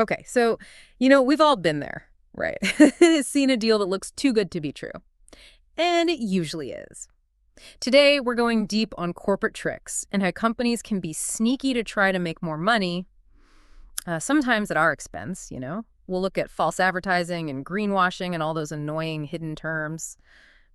Okay, so, we've all been there, right? Seen a deal that looks too good to be true. And it usually is. Today, we're going deep on corporate tricks and how companies can be sneaky to try to make more money, sometimes at our expense. We'll look at false advertising and greenwashing and all those annoying hidden terms.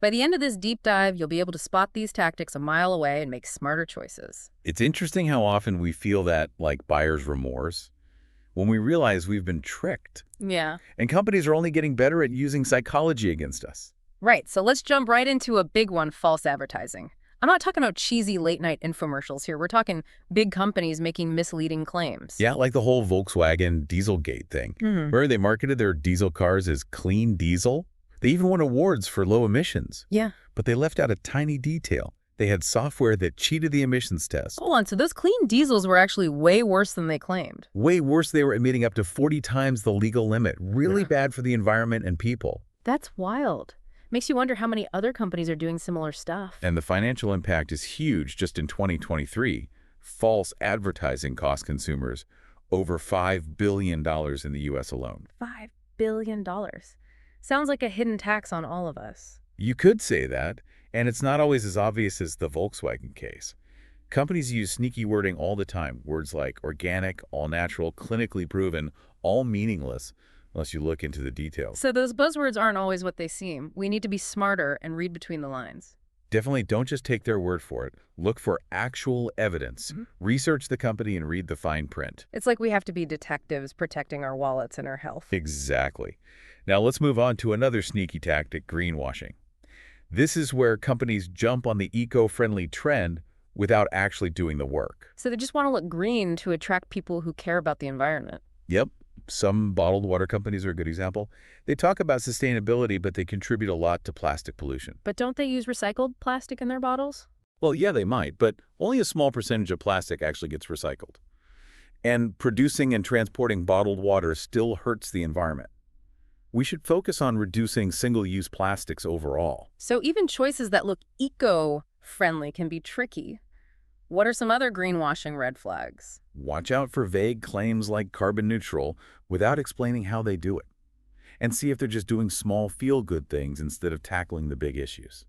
By the end of this deep dive, you'll be able to spot these tactics a mile away and make smarter choices. It's interesting how often we feel that, like buyer's remorse, when we realize we've been tricked. Yeah. And companies are only getting better at using psychology against us. Right, so let's jump right into a big one, false advertising. I'm not talking about cheesy late-night infomercials here. We're talking big companies making misleading claims. Yeah, like the whole Volkswagen Dieselgate thing, where they marketed their diesel cars as clean diesel. They even won awards for low emissions. Yeah. But they left out a tiny detail. They had software that cheated the emissions test. Hold on, so those clean diesels were actually way worse than they claimed. Way worse, they were emitting up to 40 times the legal limit. Really bad for the environment and people. That's wild. Makes you wonder how many other companies are doing similar stuff. And the financial impact is huge. Just in 2023, false advertising cost consumers over $5 billion in the U.S. alone. $5 billion. Sounds like a hidden tax on all of us. You could say that, and it's not always as obvious as the Volkswagen case. Companies use sneaky wording all the time, words like organic, all-natural, clinically proven, all meaningless, unless you look into the details. So those buzzwords aren't always what they seem. We need to be smarter and read between the lines. Definitely don't just take their word for it. Look for actual evidence. Research the company and read the fine print. It's like we have to be detectives protecting our wallets and our health. Exactly. Now let's move on to another sneaky tactic, greenwashing. This is where companies jump on the eco-friendly trend without actually doing the work. So they just want to look green to attract people who care about the environment. Yep. Some bottled water companies are a good example. They talk about sustainability, but they contribute a lot to plastic pollution. But don't they use recycled plastic in their bottles? Well, yeah, they might, but only a small percentage of plastic actually gets recycled. And producing and transporting bottled water still hurts the environment. We should focus on reducing single-use plastics overall. So even choices that look eco-friendly can be tricky. What are some other greenwashing red flags? Watch out for vague claims like carbon neutral without explaining how they do it. And see if they're just doing small feel-good things instead of tackling the big issues.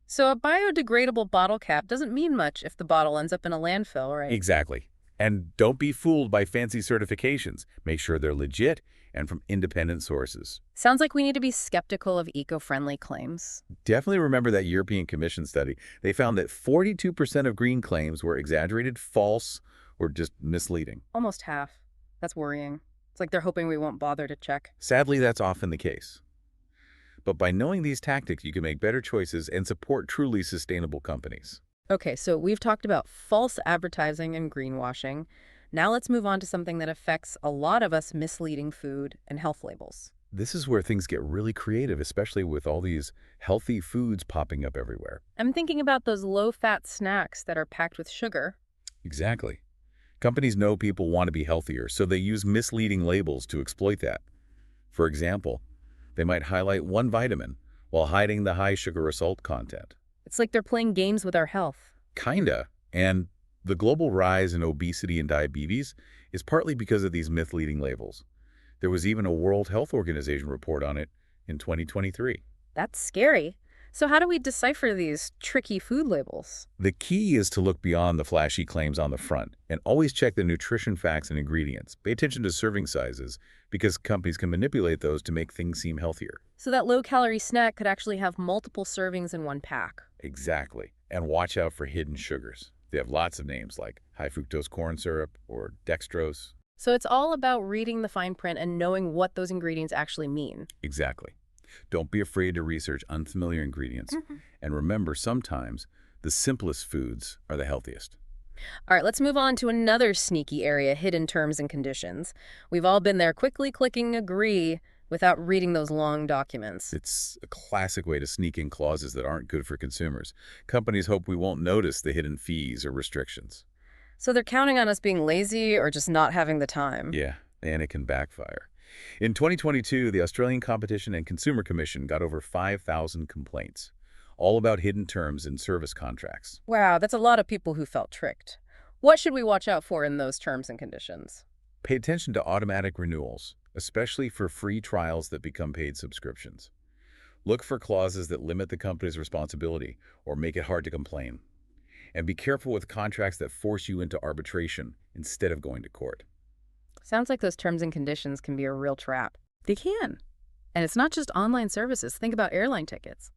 So a biodegradable bottle cap doesn't mean much if the bottle ends up in a landfill, right? Exactly. And don't be fooled by fancy certifications. Make sure they're legit and from independent sources. Sounds like we need to be skeptical of eco-friendly claims. Definitely remember that European Commission study. They found that 42% of green claims were exaggerated, false, or just misleading. Almost half. That's worrying. It's like they're hoping we won't bother to check. Sadly, that's often the case. But by knowing these tactics, you can make better choices and support truly sustainable companies. Okay, so we've talked about false advertising and greenwashing. Now let's move on to something that affects a lot of us, misleading food and health labels. This is where things get really creative, especially with all these healthy foods popping up everywhere. I'm thinking about those low-fat snacks that are packed with sugar. Exactly. Companies know people want to be healthier, so they use misleading labels to exploit that. For example, they might highlight one vitamin while hiding the high sugar or salt content. It's like they're playing games with our health. Kinda. And the global rise in obesity and diabetes is partly because of these misleading labels. There was even a World Health Organization report on it in 2023. That's scary. So how do we decipher these tricky food labels? The key is to look beyond the flashy claims on the front and always check the nutrition facts and ingredients. Pay attention to serving sizes because companies can manipulate those to make things seem healthier. So that low-calorie snack could actually have multiple servings in one pack. Exactly. And watch out for hidden sugars. They have lots of names like high fructose corn syrup or dextrose. So it's all about reading the fine print and knowing what those ingredients actually mean. Exactly. Don't be afraid to research unfamiliar ingredients. And remember, sometimes the simplest foods are the healthiest. All right, let's move on to another sneaky area, hidden terms and conditions. We've all been there, quickly clicking agree without reading those long documents. It's a classic way to sneak in clauses that aren't good for consumers. Companies hope we won't notice the hidden fees or restrictions. So they're counting on us being lazy or just not having the time. Yeah, and it can backfire. In 2022, the Australian Competition and Consumer Commission got over 5,000 complaints, all about hidden terms in service contracts. Wow, that's a lot of people who felt tricked. What should we watch out for in those terms and conditions? Pay attention to automatic renewals, especially for free trials that become paid subscriptions. Look for clauses that limit the company's responsibility or make it hard to complain. And be careful with contracts that force you into arbitration instead of going to court. Sounds like those terms and conditions can be a real trap. They can. And it's not just online services. Think about airline tickets.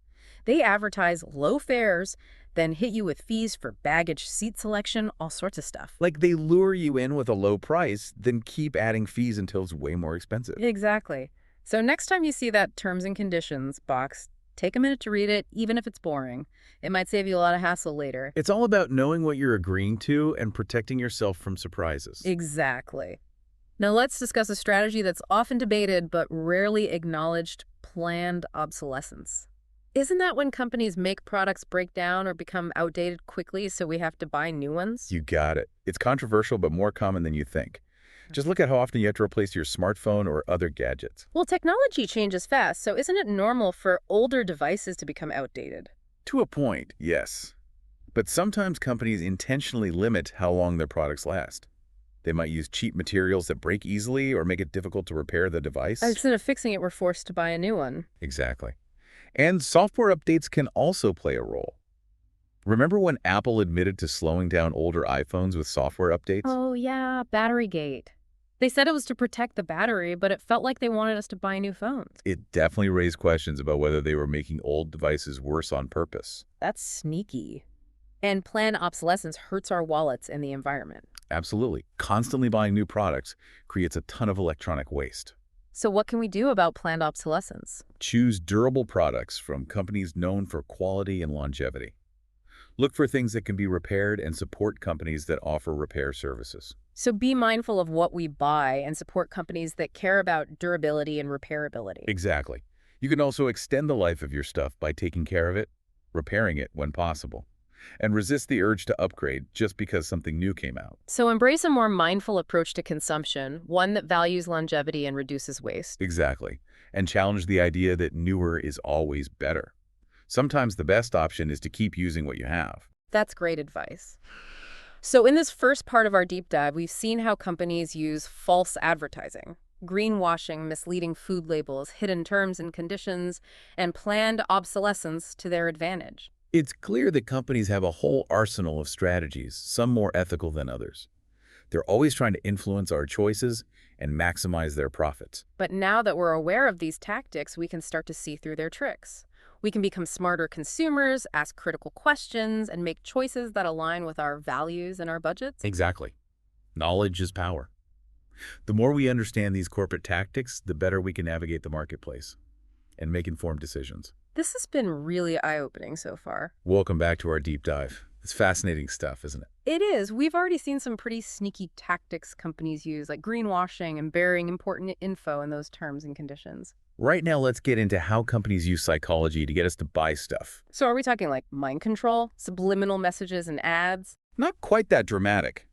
They advertise low fares, then hit you with fees for baggage, seat selection, all sorts of stuff. Like they lure you in with a low price, then keep adding fees until it's way more expensive. Exactly. So next time you see that terms and conditions box, take a minute to read it, even if it's boring. It might save you a lot of hassle later. It's all about knowing what you're agreeing to and protecting yourself from surprises. Exactly. Now let's discuss a strategy that's often debated but rarely acknowledged: planned obsolescence. Isn't that when companies make products break down or become outdated quickly so we have to buy new ones? You got it. It's controversial, but more common than you think. Just look at how often you have to replace your smartphone or other gadgets. Well, technology changes fast, so isn't it normal for older devices to become outdated? To a point, yes. But sometimes companies intentionally limit how long their products last. They might use cheap materials that break easily or make it difficult to repair the device. Instead of fixing it, we're forced to buy a new one. Exactly. And software updates can also play a role. Remember when Apple admitted to slowing down older iPhones with software updates? Oh, yeah, battery gate. They said it was to protect the battery, but it felt like they wanted us to buy new phones. It definitely raised questions about whether they were making old devices worse on purpose. That's sneaky. And planned obsolescence hurts our wallets and the environment. Absolutely. Constantly buying new products creates a ton of electronic waste. So what can we do about planned obsolescence? Choose durable products from companies known for quality and longevity. Look for things that can be repaired and support companies that offer repair services. So be mindful of what we buy and support companies that care about durability and repairability. Exactly. You can also extend the life of your stuff by taking care of it, repairing it when possible, and resist the urge to upgrade just because something new came out. So embrace a more mindful approach to consumption, one that values longevity and reduces waste. Exactly. And challenge the idea that newer is always better. Sometimes the best option is to keep using what you have. That's great advice. So in this first part of our deep dive, we've seen how companies use false advertising, greenwashing, misleading food labels, hidden terms and conditions, and planned obsolescence to their advantage. It's clear that companies have a whole arsenal of strategies, some more ethical than others. They're always trying to influence our choices and maximize their profits. But now that we're aware of these tactics, we can start to see through their tricks. We can become smarter consumers, ask critical questions, and make choices that align with our values and our budgets. Exactly. Knowledge is power. The more we understand these corporate tactics, the better we can navigate the marketplace and make informed decisions. This has been really eye-opening so far. Welcome back to our deep dive. It's fascinating stuff, isn't it? It is. We've already seen some pretty sneaky tactics companies use, like greenwashing and burying important info in those terms and conditions. Right now, let's get into how companies use psychology to get us to buy stuff. So are we talking like mind control, subliminal messages and ads? Not quite that dramatic,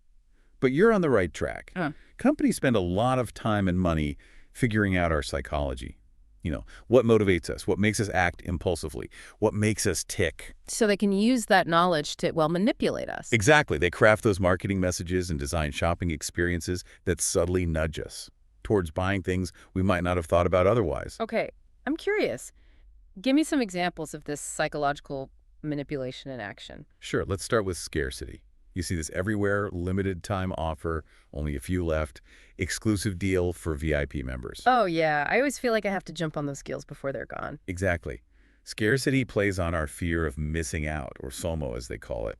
but you're on the right track. Companies spend a lot of time and money figuring out our psychology. What motivates us, what makes us act impulsively, what makes us tick. So they can use that knowledge to, well, manipulate us. Exactly. They craft those marketing messages and design shopping experiences that subtly nudge us towards buying things we might not have thought about otherwise. Okay, I'm curious. Give me some examples of this psychological manipulation in action. Sure, let's start with scarcity. You see this everywhere: limited time offer, only a few left, exclusive deal for VIP members. Oh, yeah. I always feel like I have to jump on those deals before they're gone. Exactly. Scarcity plays on our fear of missing out, or FOMO as they call it.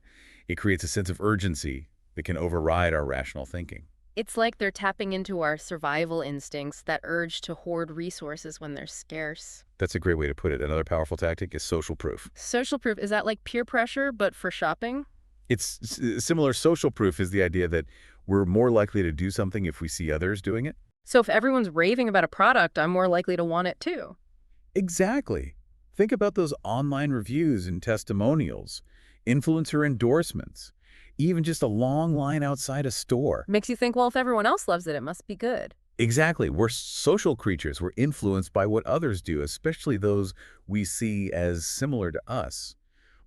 It creates a sense of urgency that can override our rational thinking. It's like they're tapping into our survival instincts, that urge to hoard resources when they're scarce. That's a great way to put it. Another powerful tactic is social proof. Social proof, is that like peer pressure, but for shopping? It's similar. Social proof is the idea that we're more likely to do something if we see others doing it. So if everyone's raving about a product, I'm more likely to want it too. Exactly. Think about those online reviews and testimonials, influencer endorsements, even just a long line outside a store. Makes you think, well, if everyone else loves it, it must be good. Exactly. We're social creatures. We're influenced by what others do, especially those we see as similar to us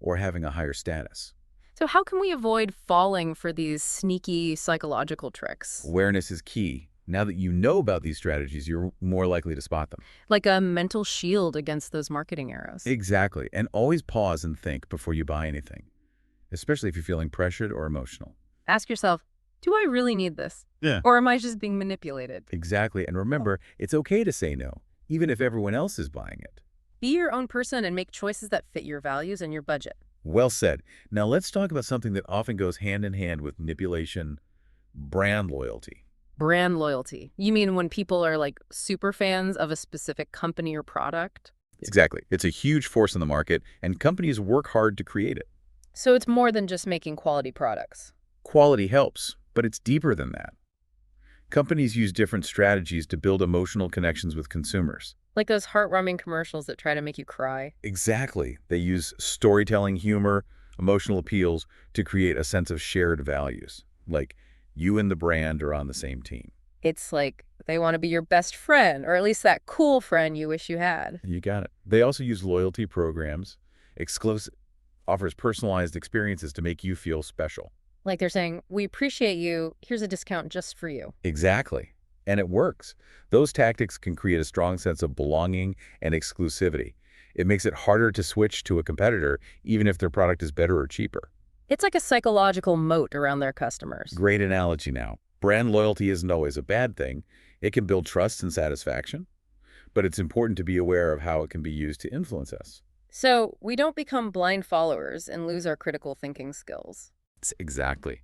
or having a higher status. So how can we avoid falling for these sneaky psychological tricks? Awareness is key. Now that you know about these strategies, you're more likely to spot them. Like a mental shield against those marketing arrows. Exactly. And always pause and think before you buy anything, especially if you're feeling pressured or emotional. Ask yourself, do I really need this? Yeah. Or am I just being manipulated? Exactly. And remember, it's okay to say no, even if everyone else is buying it. Be your own person and make choices that fit your values and your budget. Well said. Now let's talk about something that often goes hand in hand with manipulation: brand loyalty. Brand loyalty. You mean when people are like super fans of a specific company or product? Exactly. It's a huge force in the market, and companies work hard to create it. So it's more than just making quality products. Quality helps, but it's deeper than that. Companies use different strategies to build emotional connections with consumers. Like those heartwarming commercials that try to make you cry. Exactly. They use storytelling, humor, emotional appeals to create a sense of shared values, like you and the brand are on the same team. It's like they want to be your best friend, or at least that cool friend you wish you had. You got it. They also use loyalty programs, exclusive, offers personalized experiences to make you feel special. Like they're saying, we appreciate you, here's a discount just for you. Exactly. And it works. Those tactics can create a strong sense of belonging and exclusivity. It makes it harder to switch to a competitor, even if their product is better or cheaper. It's like a psychological moat around their customers. Great analogy now. Brand loyalty isn't always a bad thing. It can build trust and satisfaction, but it's important to be aware of how it can be used to influence us. So we don't become blind followers and lose our critical thinking skills. Exactly.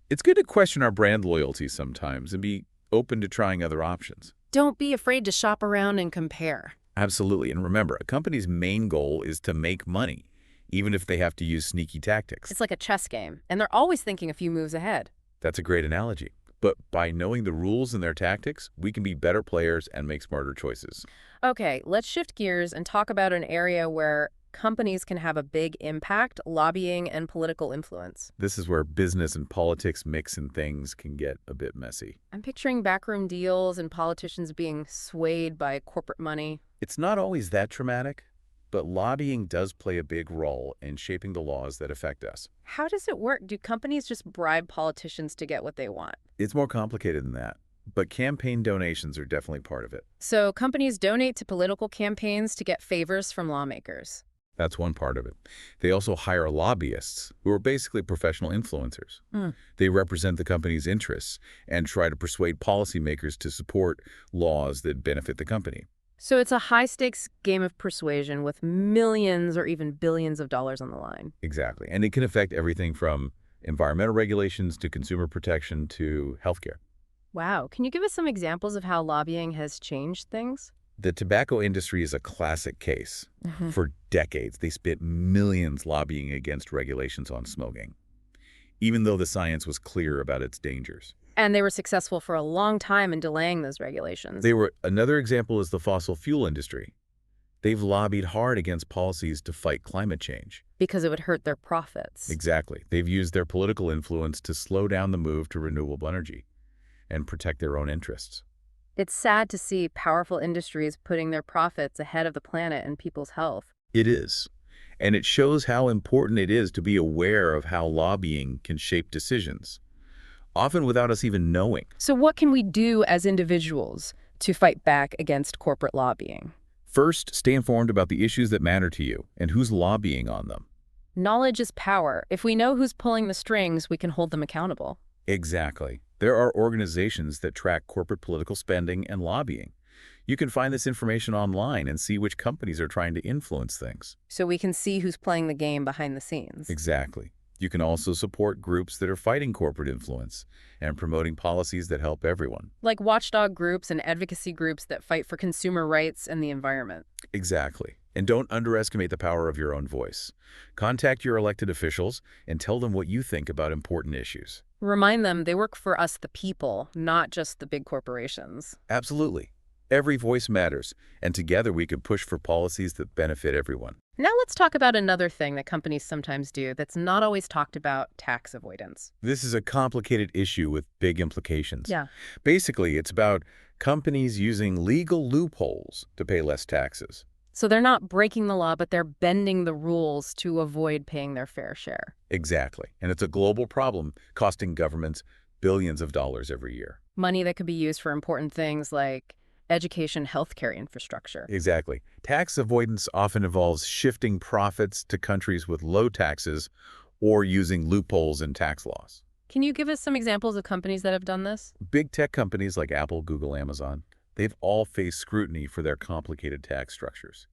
It's good to question our brand loyalty sometimes and be open to trying other options. Don't be afraid to shop around and compare. Absolutely. And remember, a company's main goal is to make money, even if they have to use sneaky tactics. It's like a chess game, and they're always thinking a few moves ahead. That's a great analogy. But by knowing the rules and their tactics, we can be better players and make smarter choices. Okay, let's shift gears and talk about an area where companies can have a big impact: lobbying and political influence. This is where business and politics mix and things can get a bit messy. I'm picturing backroom deals and politicians being swayed by corporate money. It's not always that traumatic, but lobbying does play a big role in shaping the laws that affect us. How does it work? Do companies just bribe politicians to get what they want? It's more complicated than that, but campaign donations are definitely part of it. So companies donate to political campaigns to get favors from lawmakers. That's one part of it. They also hire lobbyists, who are basically professional influencers. Mm. They represent the company's interests and try to persuade policymakers to support laws that benefit the company. So it's a high-stakes game of persuasion with millions or even billions of dollars on the line. Exactly. And it can affect everything from environmental regulations to consumer protection to healthcare. Wow. Can you give us some examples of how lobbying has changed things? The tobacco industry is a classic case. Mhm. For decades, they spent millions lobbying against regulations on smoking, even though the science was clear about its dangers. And they were successful for a long time in delaying those regulations. Another example is the fossil fuel industry. They've lobbied hard against policies to fight climate change. Because it would hurt their profits. Exactly. They've used their political influence to slow down the move to renewable energy and protect their own interests. It's sad to see powerful industries putting their profits ahead of the planet and people's health. It is. And it shows how important it is to be aware of how lobbying can shape decisions, often without us even knowing. So what can we do as individuals to fight back against corporate lobbying? First, stay informed about the issues that matter to you and who's lobbying on them. Knowledge is power. If we know who's pulling the strings, we can hold them accountable. Exactly. There are organizations that track corporate political spending and lobbying. You can find this information online and see which companies are trying to influence things. So we can see who's playing the game behind the scenes. Exactly. You can also support groups that are fighting corporate influence and promoting policies that help everyone. Like watchdog groups and advocacy groups that fight for consumer rights and the environment. Exactly. And don't underestimate the power of your own voice. Contact your elected officials and tell them what you think about important issues. Remind them they work for us, the people, not just the big corporations. Absolutely. Every voice matters, and together we could push for policies that benefit everyone. Now let's talk about another thing that companies sometimes do that's not always talked about: tax avoidance. This is a complicated issue with big implications. Yeah. Basically, it's about companies using legal loopholes to pay less taxes. So they're not breaking the law, but they're bending the rules to avoid paying their fair share. Exactly. And it's a global problem, costing governments billions of dollars every year. Money that could be used for important things like education, healthcare infrastructure. Exactly. Tax avoidance often involves shifting profits to countries with low taxes or using loopholes in tax laws. Can you give us some examples of companies that have done this? Big tech companies like Apple, Google, Amazon, they've all faced scrutiny for their complicated tax structures,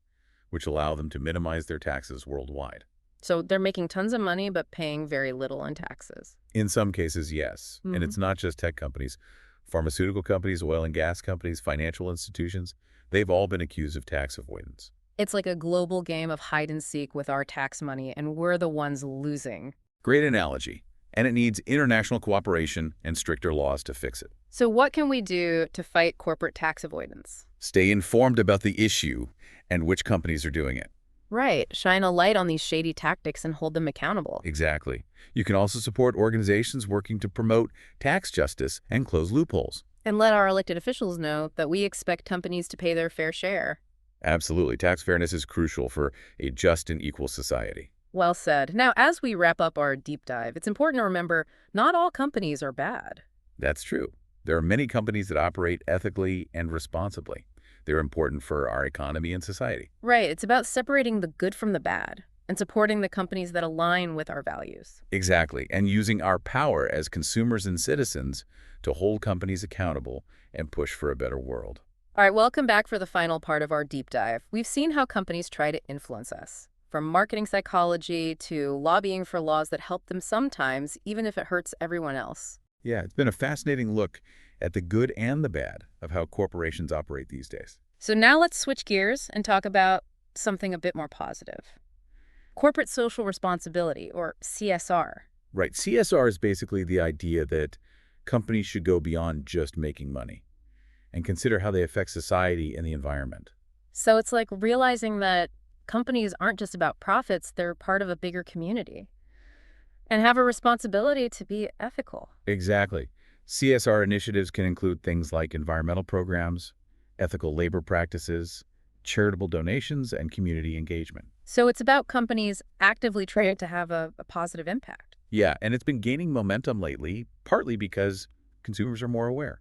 which allow them to minimize their taxes worldwide. So they're making tons of money but paying very little in taxes. In some cases, yes. And Hmm. it's not just tech companies. Pharmaceutical companies, oil and gas companies, financial institutions, they've all been accused of tax avoidance. It's like a global game of hide and seek with our tax money, and we're the ones losing. Great analogy. And it needs international cooperation and stricter laws to fix it. So what can we do to fight corporate tax avoidance? Stay informed about the issue and which companies are doing it. Right. Shine a light on these shady tactics and hold them accountable. Exactly. You can also support organizations working to promote tax justice and close loopholes. And let our elected officials know that we expect companies to pay their fair share. Absolutely. Tax fairness is crucial for a just and equal society. Well said. Now, as we wrap up our deep dive, it's important to remember not all companies are bad. That's true. There are many companies that operate ethically and responsibly. They're important for our economy and society. Right. It's about separating the good from the bad and supporting the companies that align with our values. Exactly. And using our power as consumers and citizens to hold companies accountable and push for a better world. All right, welcome back for the final part of our deep dive. We've seen how companies try to influence us, from marketing psychology to lobbying for laws that help them sometimes, even if it hurts everyone else. Yeah, it's been a fascinating look at the good and the bad of how corporations operate these days. So now let's switch gears and talk about something a bit more positive. Corporate social responsibility, or CSR. Right. CSR is basically the idea that companies should go beyond just making money and consider how they affect society and the environment. So it's like realizing that companies aren't just about profits, they're part of a bigger community and have a responsibility to be ethical. Exactly. CSR initiatives can include things like environmental programs, ethical labor practices, charitable donations, and community engagement. So it's about companies actively trying to have a positive impact. Yeah, and it's been gaining momentum lately, partly because consumers are more aware.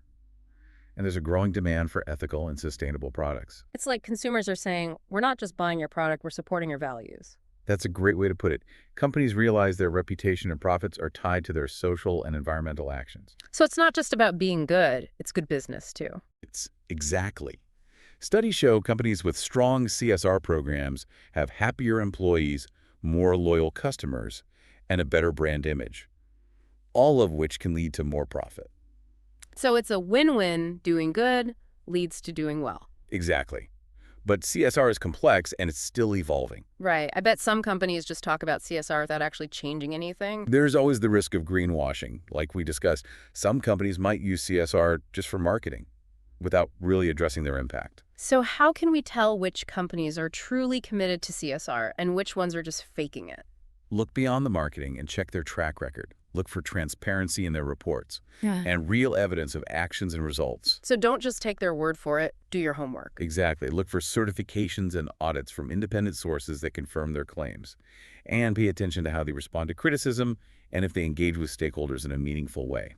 And there's a growing demand for ethical and sustainable products. It's like consumers are saying, we're not just buying your product, we're supporting your values. That's a great way to put it. Companies realize their reputation and profits are tied to their social and environmental actions. So it's not just about being good, it's good business too. It's exactly. Studies show companies with strong CSR programs have happier employees, more loyal customers, and a better brand image, all of which can lead to more profit. So it's a win-win. Doing good leads to doing well. Exactly. But CSR is complex and it's still evolving. Right. I bet some companies just talk about CSR without actually changing anything. There's always the risk of greenwashing. Like we discussed, some companies might use CSR just for marketing without really addressing their impact. So how can we tell which companies are truly committed to CSR and which ones are just faking it? Look beyond the marketing and check their track record. Look for transparency in their reports and real evidence of actions and results. So don't just take their word for it. Do your homework. Exactly. Look for certifications and audits from independent sources that confirm their claims. And pay attention to how they respond to criticism and if they engage with stakeholders in a meaningful way.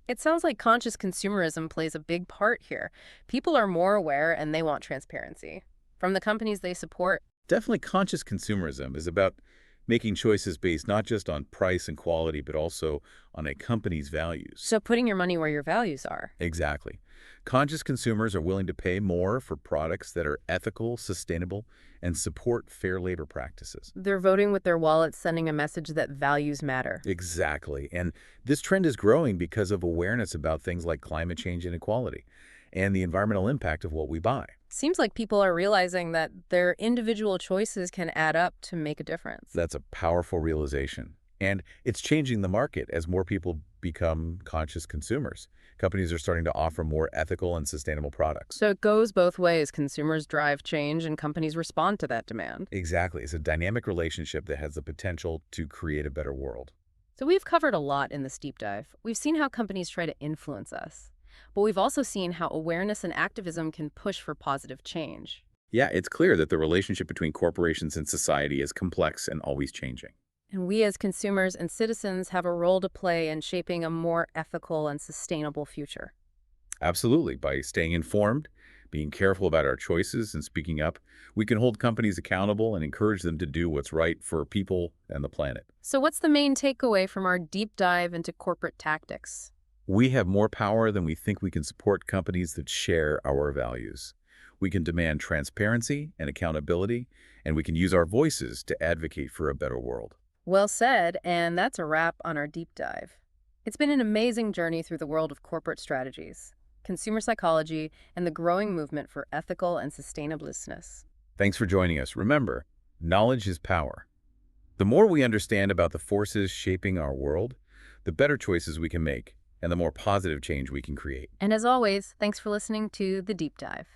It sounds like conscious consumerism plays a big part here. People are more aware and they want transparency from the companies they support. Definitely conscious consumerism is about making choices based not just on price and quality, but also on a company's values. So putting your money where your values are. Exactly. Conscious consumers are willing to pay more for products that are ethical, sustainable, and support fair labor practices. They're voting with their wallets, sending a message that values matter. Exactly. And this trend is growing because of awareness about things like climate change inequality and the environmental impact of what we buy. Seems like people are realizing that their individual choices can add up to make a difference. That's a powerful realization. And it's changing the market as more people become conscious consumers. Companies are starting to offer more ethical and sustainable products. So it goes both ways. Consumers drive change and companies respond to that demand. Exactly. It's a dynamic relationship that has the potential to create a better world. So we've covered a lot in this deep dive. We've seen how companies try to influence us. But we've also seen how awareness and activism can push for positive change. Yeah, it's clear that the relationship between corporations and society is complex and always changing. And we as consumers and citizens have a role to play in shaping a more ethical and sustainable future. Absolutely. By staying informed, being careful about our choices, and speaking up, we can hold companies accountable and encourage them to do what's right for people and the planet. So what's the main takeaway from our deep dive into corporate tactics? We have more power than we think. We can support companies that share our values. We can demand transparency and accountability, and we can use our voices to advocate for a better world. Well said, and that's a wrap on our deep dive. It's been an amazing journey through the world of corporate strategies, consumer psychology, and the growing movement for ethical and sustainable business. Thanks for joining us. Remember, knowledge is power. The more we understand about the forces shaping our world, the better choices we can make and the more positive change we can create. And as always, thanks for listening to The Deep Dive.